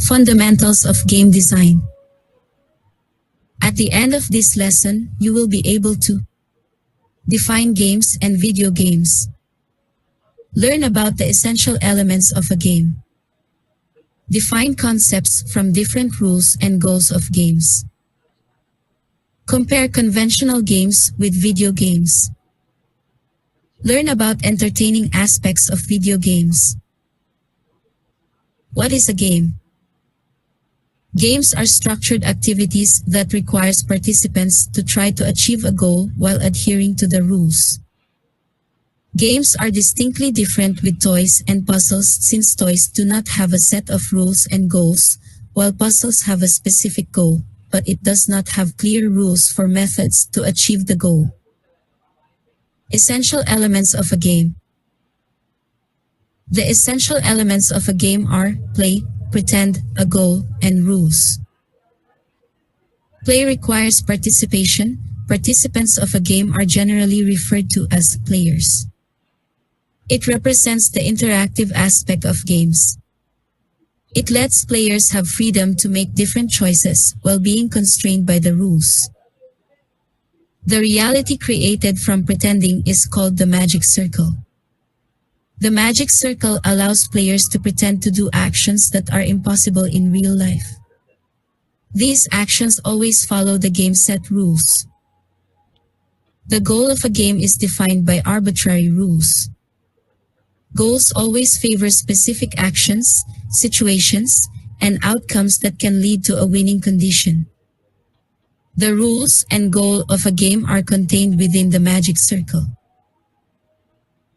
Fundamentals of Game Design. At the end of this lesson, you will be able to define games and video games. Learn about the essential elements of a game. Define concepts from different rules and goals of games. Compare conventional games with video games. Learn about entertaining aspects of video games. What is a game? Games are structured activities that requires participants to try to achieve a goal while adhering to the rules. Games are distinctly different with toys and puzzles since toys do not have a set of rules and goals, while puzzles have a specific goal, but it does not have clear rules for methods to achieve the goal. Essential elements of a game. The essential elements of a game are play, pretend, a goal, and rules. Play requires participation. Participants of a game are generally referred to as players. It represents the interactive aspect of games. It lets players have freedom to make different choices while being constrained by the rules. The reality created from pretending is called the magic circle. The magic circle allows players to pretend to do actions that are impossible in real life. These actions always follow the game set rules. The goal of a game is defined by arbitrary rules. Goals always favor specific actions, situations, and outcomes that can lead to a winning condition. The rules and goal of a game are contained within the magic circle.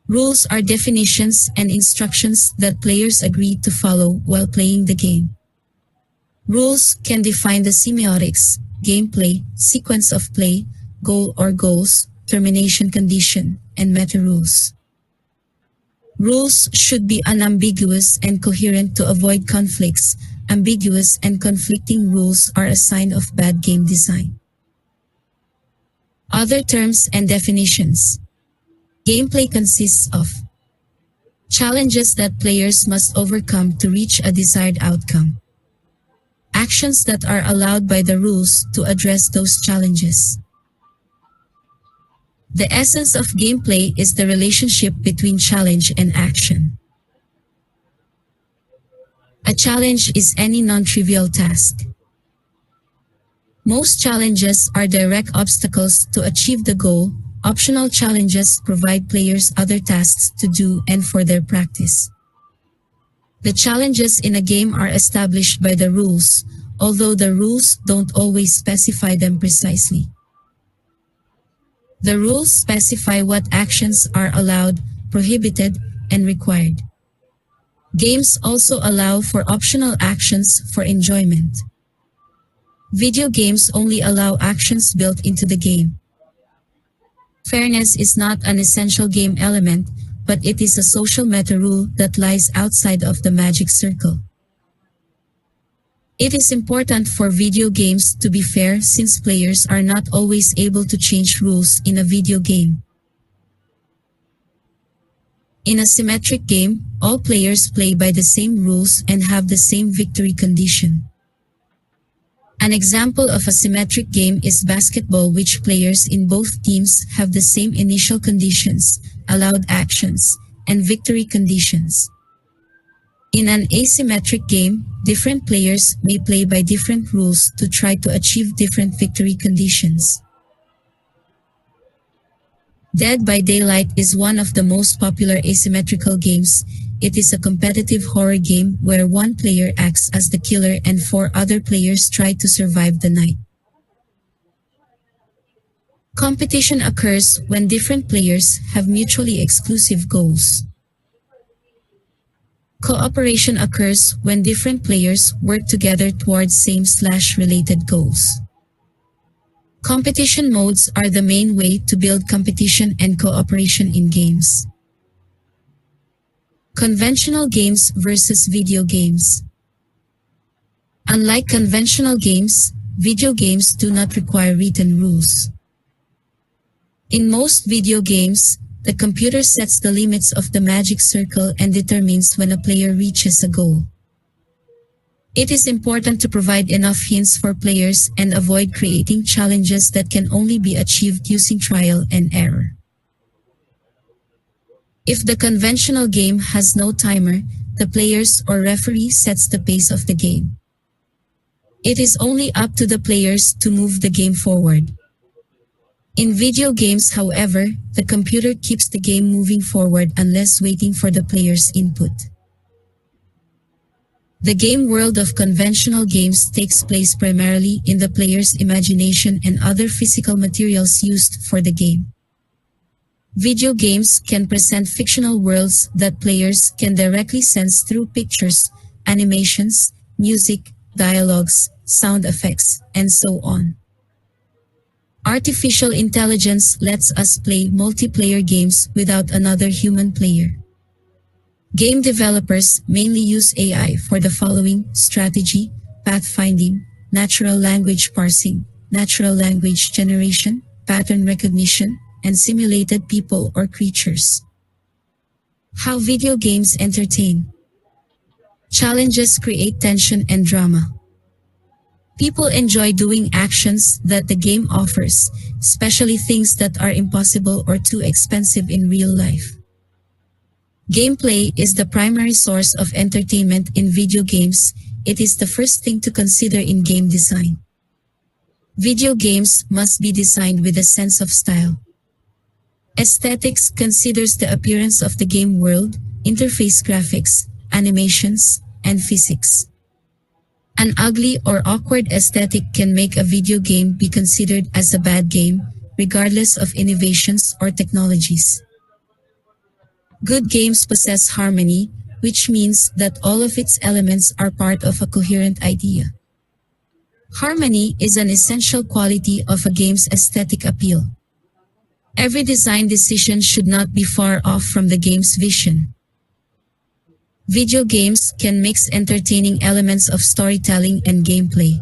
Rules are definitions and instructions that players agree to follow while playing the game. Rules can define the semiotics, gameplay, sequence of play, goal or goals, termination condition, and meta rules. Rules should be unambiguous and coherent to avoid conflicts. Ambiguous and conflicting rules are a sign of bad game design. Other terms and definitions. Gameplay consists of challenges that players must overcome to reach a desired outcome. Actions that are allowed by the rules to address those challenges. The essence of gameplay is the relationship between challenge and action. A challenge is any non-trivial task. Most challenges are direct obstacles to achieve the goal. Optional challenges provide players other tasks to do and for their practice. The challenges in a game are established by the rules, although the rules don't always specify them precisely. The rules specify what actions are allowed, prohibited, and required. Games also allow for optional actions for enjoyment. Video games only allow actions built into the game. Fairness is not an essential game element, but it is a social meta rule that lies outside of the magic circle. It is important for video games to be fair since players are not always able to change rules in a video game. In a symmetric game, all players play by the same rules and have the same victory condition. An example of a symmetric game is basketball, which players in both teams have the same initial conditions, allowed actions, and victory conditions. In an asymmetric game, different players may play by different rules to try to achieve different victory conditions. Dead by Daylight is one of the most popular asymmetrical games. It is a competitive horror game where one player acts as the killer and 4 other players try to survive the night. Competition occurs when different players have mutually exclusive goals. Cooperation occurs when different players work together towards same/related goals. Competition modes are the main way to build competition and cooperation in games. Conventional games versus video games. Unlike conventional games, video games do not require written rules. In most video games, the computer sets the limits of the magic circle and determines when a player reaches a goal. It is important to provide enough hints for players and avoid creating challenges that can only be achieved using trial and error. If the conventional game has no timer, the players or referee sets the pace of the game. It is only up to the players to move the game forward. In video games, however, the computer keeps the game moving forward unless waiting for the player's input. The game world of conventional games takes place primarily in the player's imagination and other physical materials used for the game. Video games can present fictional worlds that players can directly sense through pictures, animations, music, dialogues, sound effects, and so on. Artificial intelligence lets us play multiplayer games without another human player. Game developers mainly use AI for the following: strategy, pathfinding, natural language parsing, natural language generation, pattern recognition, and simulated people or creatures. How video games entertain. Challenges create tension and drama. People enjoy doing actions that the game offers, especially things that are impossible or too expensive in real life. Gameplay is the primary source of entertainment in video games. It is the first thing to consider in game design. Video games must be designed with a sense of style. Aesthetics considers the appearance of the game world, interface graphics, animations, and physics. An ugly or awkward aesthetic can make a video game be considered as a bad game, regardless of innovations or technologies. Good games possess harmony, which means that all of its elements are part of a coherent idea. Harmony is an essential quality of a game's aesthetic appeal. Every design decision should not be far off from the game's vision. Video games can mix entertaining elements of storytelling and gameplay.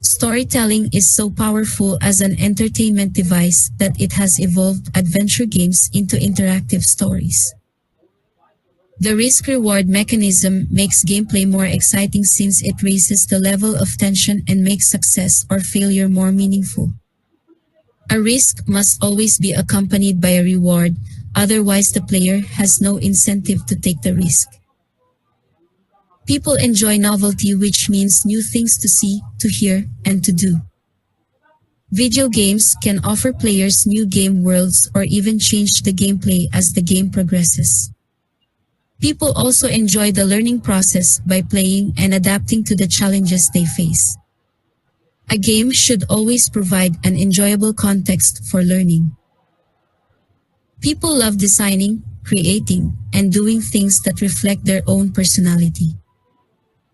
Storytelling is so powerful as an entertainment device that it has evolved adventure games into interactive stories. The risk-reward mechanism makes gameplay more exciting since it raises the level of tension and makes success or failure more meaningful. A risk must always be accompanied by a reward, otherwise the player has no incentive to take the risk. People enjoy novelty, which means new things to see, to hear, and to do. Video games can offer players new game worlds or even change the gameplay as the game progresses. People also enjoy the learning process by playing and adapting to the challenges they face. A game should always provide an enjoyable context for learning. People love designing, creating, and doing things that reflect their own personality.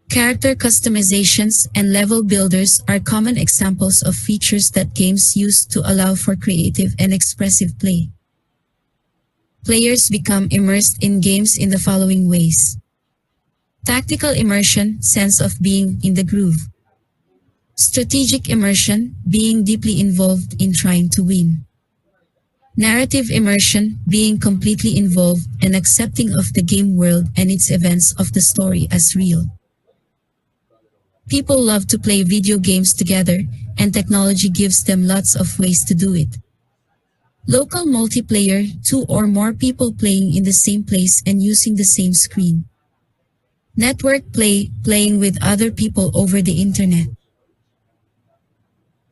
Character customizations and level builders are common examples of features that games use to allow for creative and expressive play. Players become immersed in games in the following ways. Tactical immersion, sense of being in the groove. Strategic immersion, being deeply involved in trying to win. Narrative immersion, being completely involved and accepting of the game world and its events of the story as real. People love to play video games together, and technology gives them lots of ways to do it. Local multiplayer, 2 or more people playing in the same place and using the same screen. Network play, playing with other people over the internet.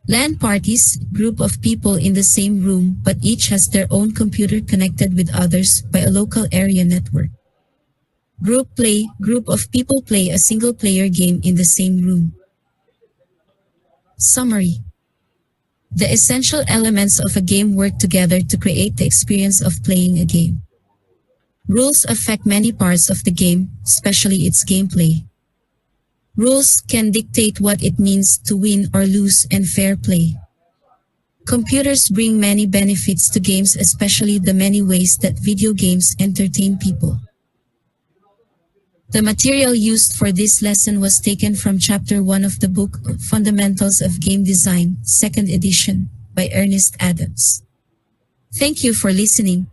LAN parties, group of people in the same room but each has their own computer connected with others by a local area network. Group play, group of people play a single-player game in the same room. Summary. The essential elements of a game work together to create the experience of playing a game. Rules affect many parts of the game, especially its gameplay. Rules can dictate what it means to win or lose and fair play. Computers bring many benefits to games, especially the many ways that video games entertain people. The material used for this lesson was taken from Chapter 1 of the book Fundamentals of Game Design, 2nd edition, by Ernest Adams. Thank you for listening.